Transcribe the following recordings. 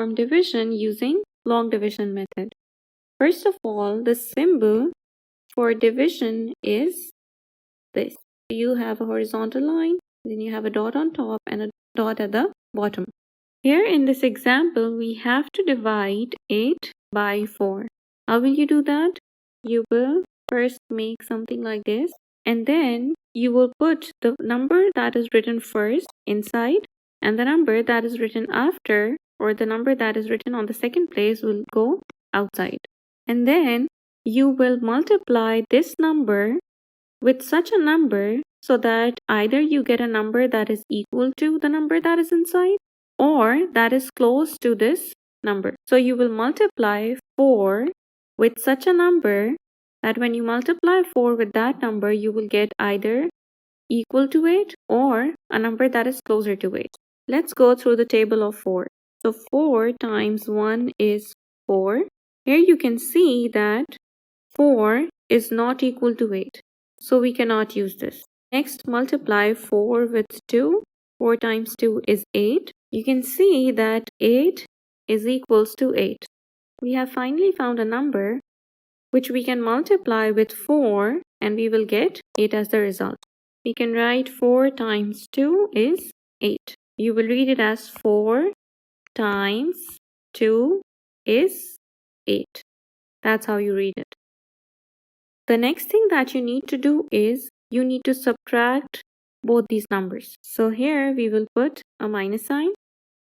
perform division using long division method. First of all, the symbol for division is this. You have a horizontal line, then you have a dot on top and a dot at the bottom. Here in this example, we have to divide 8 by 4. How will you do that? You will first make something like this, and then you will put the number that is written first inside, and the number that is written after, or the number that is written on the second place, will go outside. And then you will multiply this number with such a number so that either you get a number that is equal to the number that is inside, or that is close to this number. So you will multiply 4 with such a number that when you multiply 4 with that number, you will get either equal to 8 or a number that is closer to 8. Let's go through the table of 4. So 4 times 1 is 4. Here you can see that 4 is not equal to 8. So we cannot use this. Next, multiply 4 with 2. 4 times 2 is 8. You can see that 8 is equals to 8. We have finally found a number which we can multiply with 4 and we will get 8 as the result. We can write 4 times 2 is 8. You will read it as 4 times 2 is 8. That's how you read it. The next thing that you need to do is you need to subtract both these numbers. So here we will put a minus sign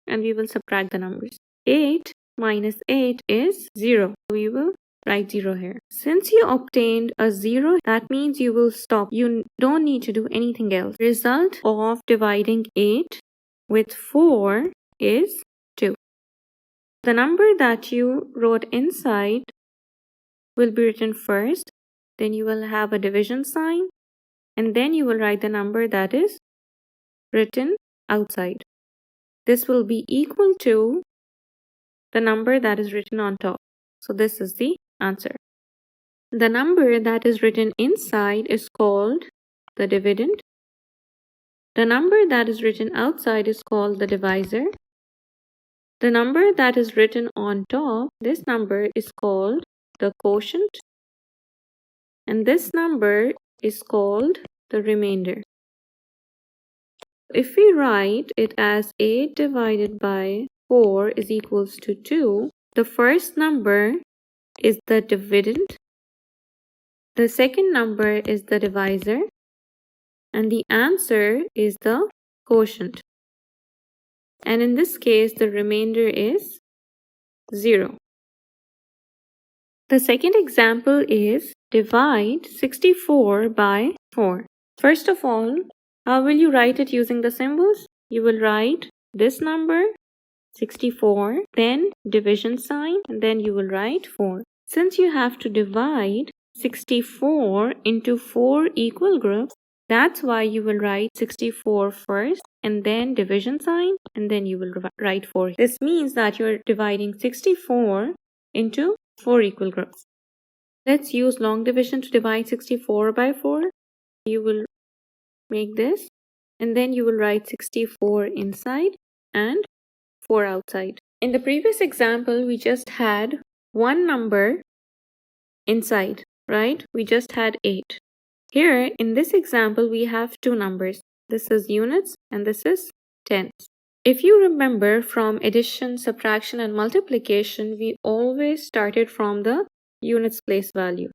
and we will subtract the numbers. 8 minus 8 is 0. We will write 0 here. Since you obtained a 0, that means you will stop. You don't need to do anything else. Result of dividing 8 with 4 is 2. The number that you wrote inside will be written first. Then you will have a division sign, and then you will write the number that is written outside. This will be equal to the number that is written on top. So this is the answer. The number that is written inside is called the dividend. The number that is written outside is called the divisor. The number that is written on top, this number is called the quotient. And this number is called the remainder. If we write it as 8 divided by 4 is equals to 2, the first number is the dividend, the second number is the divisor, and the answer is the quotient. And in this case, the remainder is 0. The second example is divide 64 by 4. First of all, how will you write it using the symbols? You will write this number 64, then division sign, and then you will write 4. Since you have to divide 64 into 4 equal groups, that's why you will write 64 first and then division sign, and then you will write 4. This means that you're dividing 64 into 4 equal groups. Let's use long division to divide 64 by 4. You will make this, and then you will write 64 inside and 4 outside. In the previous example, we just had one number inside, right? We just had 8. Here, in this example, we have two numbers. This is units and this is tens. If you remember from addition, subtraction, and multiplication, we always started from the units place value.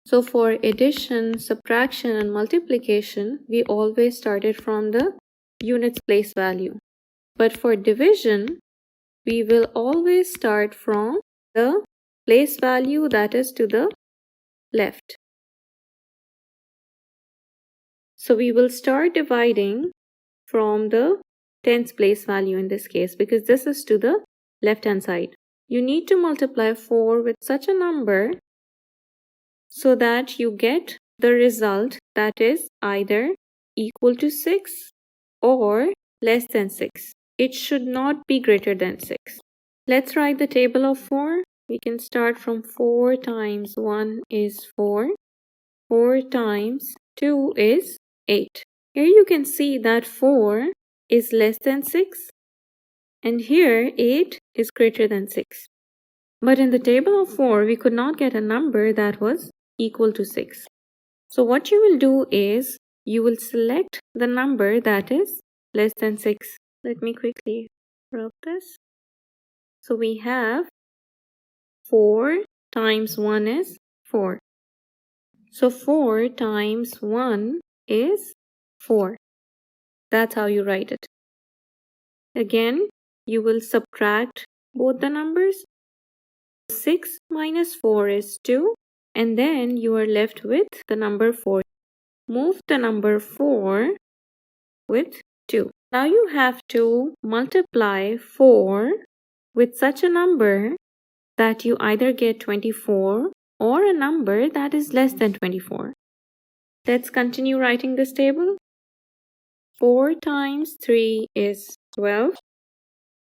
So for addition, subtraction, and multiplication, we always started from the units place value. But for division, we will always start from the place value that is to the left. So we will start dividing from the tens place value in this case, because this is to the left hand side. You need to multiply 4 with such a number so that you get the result that is either equal to 6 or less than 6. It should not be greater than 6. Let's write the table of 4. We can start from 4 times 1 is 4. 4 times 2 is 8. Here you can see that 4 is less than 6 And here 8 is greater than 6. But in the table of 4, we could not get a number that was equal to 6. So what you will do is, you will select the number that is less than 6. Let me quickly rub this. So we have 4 times 1 is 4. So 4 times 1 is 4. That's how you write it. Again, you will subtract both the numbers. 6 minus 4 is 2, and then you are left with the number 4. Move the number 4 with 2. Now you have to multiply 4 with such a number that you either get 24 or a number that is less than 24. Let's continue writing this table. 4 times 3 is 12.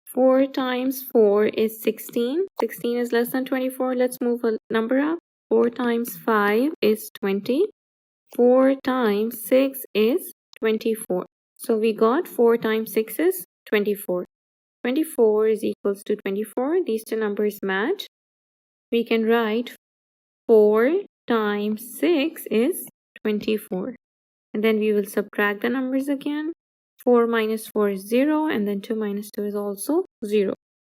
4 times 4 is 16. 16 is less than 24. Let's move a number up. 4 times 5 is 20. 4 times 6 is 24. So we got 4 times 6 is 24. 24 is equals to 24. These two numbers match. We can write 4 times 6 is 24. And then we will subtract the numbers again. 4 minus 4 is 0, and then 2 minus 2 is also 0.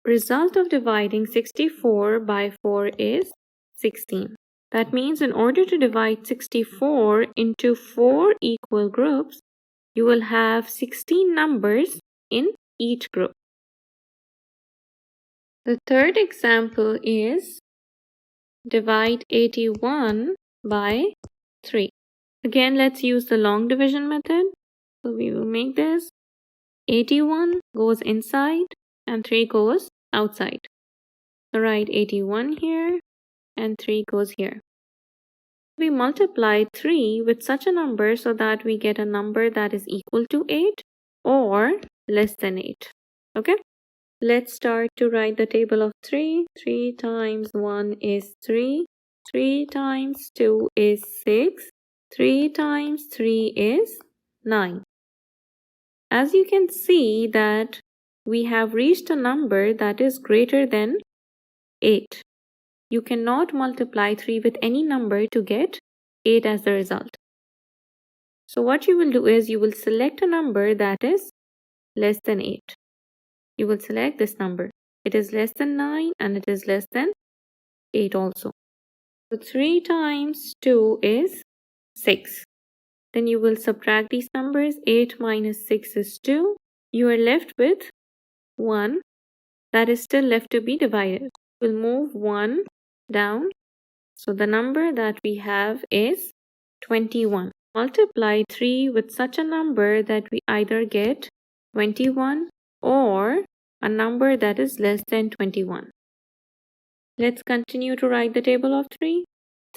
Result of dividing 64 by 4 is 16. That means in order to divide 64 into 4 equal groups, you will have 16 numbers in each group. The third example is divide 81 by 3. Again, let's use the long division method. So we will make this 81 goes inside and 3 goes outside. So write 81 here and 3 goes here. We multiply 3 with such a number so that we get a number that is equal to 8 or less than 8. Okay? Let's start to write the table of 3. 3 times 1 is 3. 3 times 2 is 6. 3 times 3 is 9. As you can see that we have reached a number that is greater than 8. You cannot multiply 3 with any number to get 8 as the result. So what you will do is you will select a number that is less than 8. You will select this number. It is less than 9 and it is less than 8 also. So 3 times 2 is 6. Then you will subtract these numbers. 8 minus 6 is 2. You are left with 1 that is still left to be divided. We'll move 1 down. So the number that we have is 21. Multiply 3 with such a number that we either get 21 or a number that is less than 21. Let's continue to write the table of 3.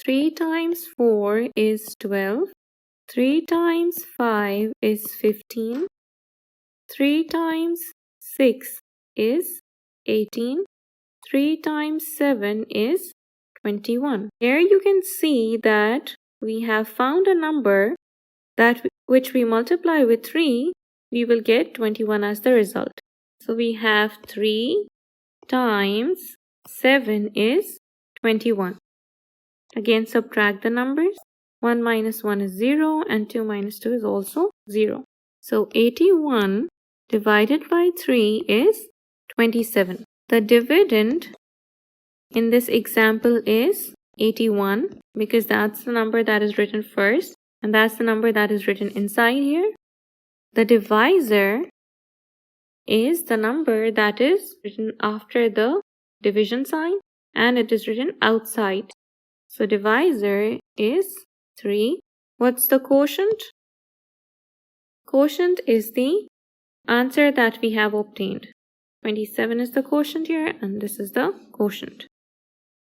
3 times 4 is 12. 3 times 5 is 15. 3 times 6 is 18. 3 times 7 is 21. Here you can see that we have found a number that which we multiply with 3, we will get 21 as the result. So we have 3 times 7 is 21. Again, subtract the numbers. 1 minus 1 is 0 and 2 minus 2 is also 0. So 81 divided by 3 is 27. The dividend in this example is 81 because that's the number that is written first and that's the number that is written inside here. The divisor is the number that is written after the division sign and it is written outside. So divisor is 3. What's the quotient? Quotient is the answer that we have obtained. 27 is the quotient here and this is the quotient.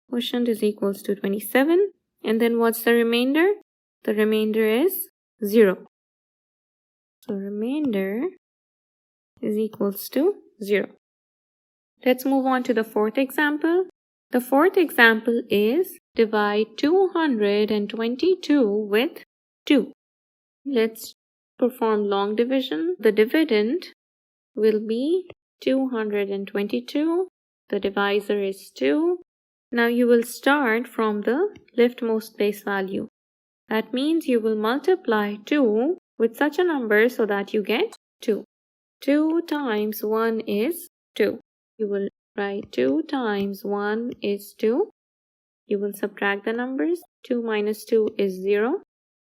Quotient is equals to 27. And then what's the remainder? The remainder is 0. So remainder is equals to 0. Let's move on to the fourth example. The fourth example is divide 222 with 2. Let's perform long division. The dividend will be 222. The divisor is 2. Now you will start from the leftmost place value. That means you will multiply 2 with such a number so that you get 2. 2 times 1 is 2. You will write 2 times 1 is 2. You will subtract the numbers. 2 minus 2 is 0.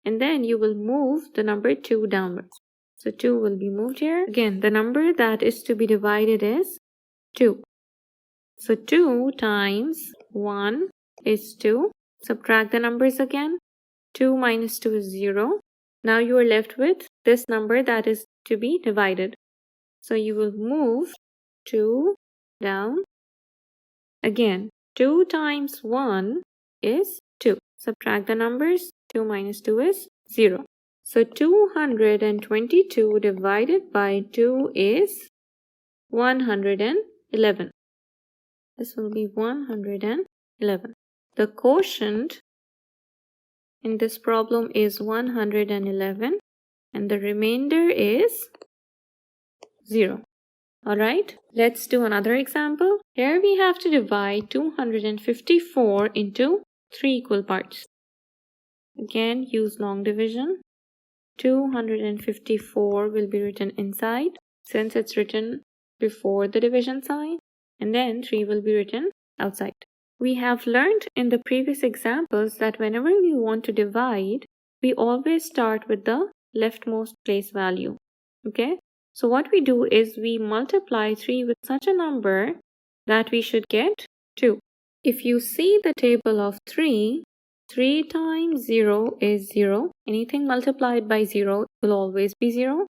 And then you will move the number 2 downwards. So 2 will be moved here. Again, the number that is to be divided is 2. So 2 times 1 is 2. Subtract the numbers again. 2 minus 2 is 0. Now you are left with this number that is to be divided. So you will move 2 down. Again, 2 times 1 is 2. Subtract the numbers. 2 minus 2 is 0. So 222 divided by 2 is 111. This will be 111. The quotient in this problem is 111 and the remainder is 0. Alright, let's do another example. Here we have to divide 254 into 3 equal parts. Again, use long division. 254 will be written inside since it's written before the division sign, and then 3 will be written outside. We have learned in the previous examples that whenever we want to divide, we always start with the leftmost place value. Okay? So what we do is we multiply 3 with such a number that we should get 2. If you see the table of 3, 3 times 0 is 0. Anything multiplied by 0 will always be 0.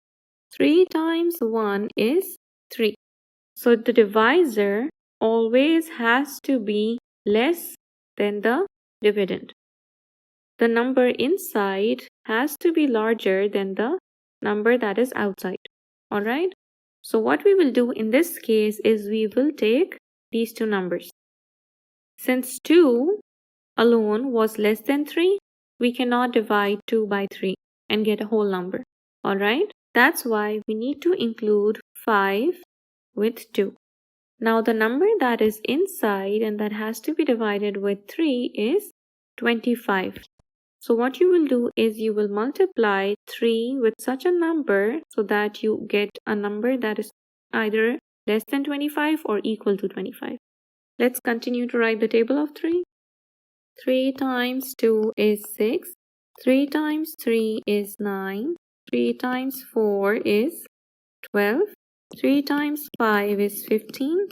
3 times 1 is 3. So the divisor always has to be less than the dividend. The number inside has to be larger than the number that is outside. Alright? So what we will do in this case is we will take these two numbers. Since 2 alone was less than 3, we cannot divide 2 by 3 and get a whole number. Alright? That's why we need to include 5 with 2. Now the number that is inside and that has to be divided with 3 is 25. So what you will do is you will multiply 3 with such a number so that you get a number that is either less than 25 or equal to 25. Let's continue to write the table of 3. 3 times 2 is 6. 3 times 3 is 9. 3 times 4 is 12. 3 times 5 is 15.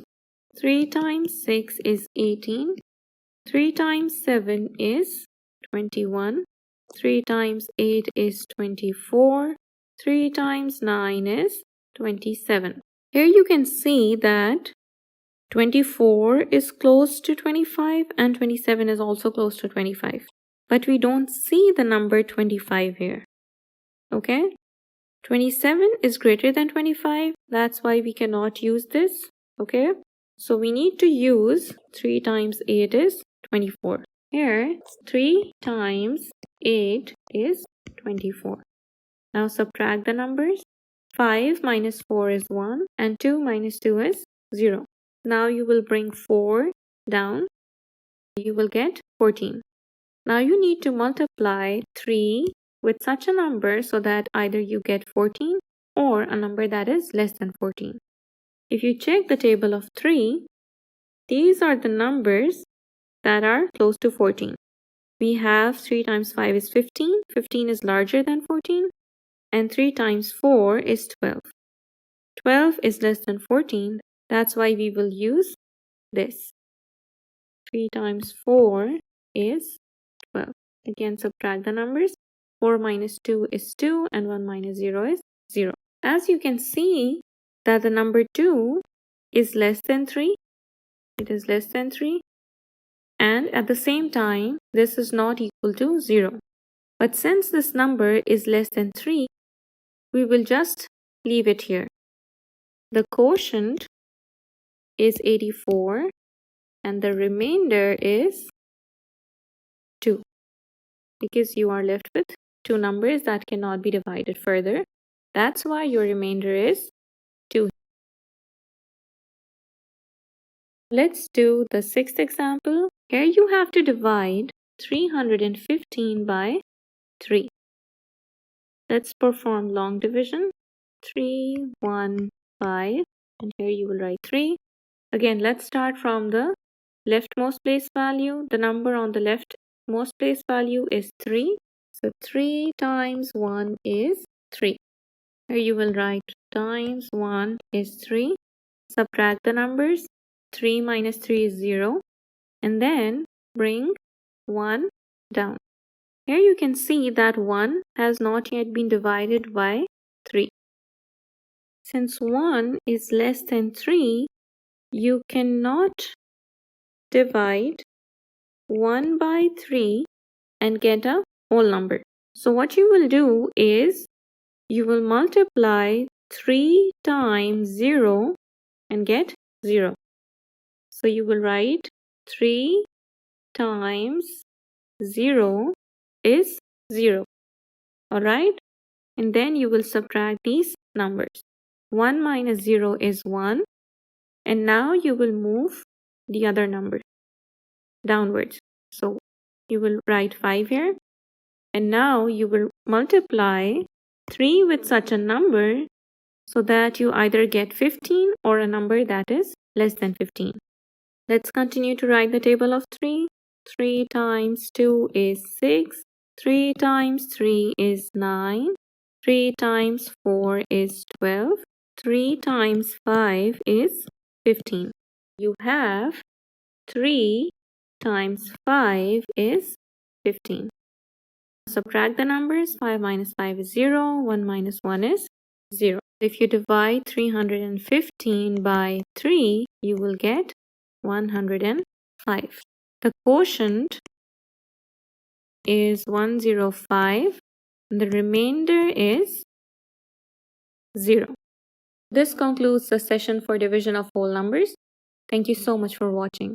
3 times 6 is 18. 3 times 7 is 21. 3 times 8 is 24. 3 times 9 is 27. Here you can see that 24 is close to 25 and 27 is also close to 25. But we don't see the number 25 here. Okay? 27 is greater than 25. That's why we cannot use this. Okay? So we need to use 3 times 8 is 24. Here, 3 times 8 is 24. Now subtract the numbers. 5 minus 4 is 1 and 2 minus 2 is 0. Now you will bring 4 down. You will get 14. Now you need to multiply 3 with such a number so that either you get 14 or a number that is less than 14. If you check the table of 3, these are the numbers that are close to 14. We have 3 times 5 is 15. 15 is larger than 14. And 3 times 4 is 12. 12 is less than 14. That's why we will use this. 3 times 4 is 12. Again, subtract the numbers. 4 minus 2 is 2 and 1 minus 0 is 0. As you can see that the number 2 is less than 3. It is less than 3. And at the same time, this is not equal to 0. But since this number is less than 3, we will just leave it here. The quotient is 84 and the remainder is 2. Because you are left with two numbers that cannot be divided further. That's why your remainder is Let's do the sixth example. Here you have to divide 315 by 3. Let's perform long division. 3, 1, 5. And here you will write 3. Again, let's start from the leftmost place value. The number on the leftmost place value is 3. So 3 times 1 is 3. Here you will write times 1 is 3. Subtract the numbers. 3 minus 3 is 0. And then bring 1 down. Here you can see that 1 has not yet been divided by 3. Since 1 is less than 3, you cannot divide 1 by 3 and get a whole number. So what you will do is you will multiply 3 times 0 and get 0. So you will write 3 times 0 is 0. Alright? And then you will subtract these numbers. 1 minus 0 is 1. And now you will move the other number downwards. So you will write 5 here. And now you will multiply 3 with such a number so that you either get 15 or a number that is less than 15. Let's continue to write the table of 3. 3 times 2 is 6. 3 times 3 is 9. 3 times 4 is 12. 3 times 5 is 15. You have 3 times 5 is 15. Subtract the numbers. 5 minus 5 is 0. 1 minus 1 is 0. If you divide 315 by 3, you will get 105. The quotient is 105. The remainder is 0. This concludes the session for division of whole numbers. Thank you so much for watching.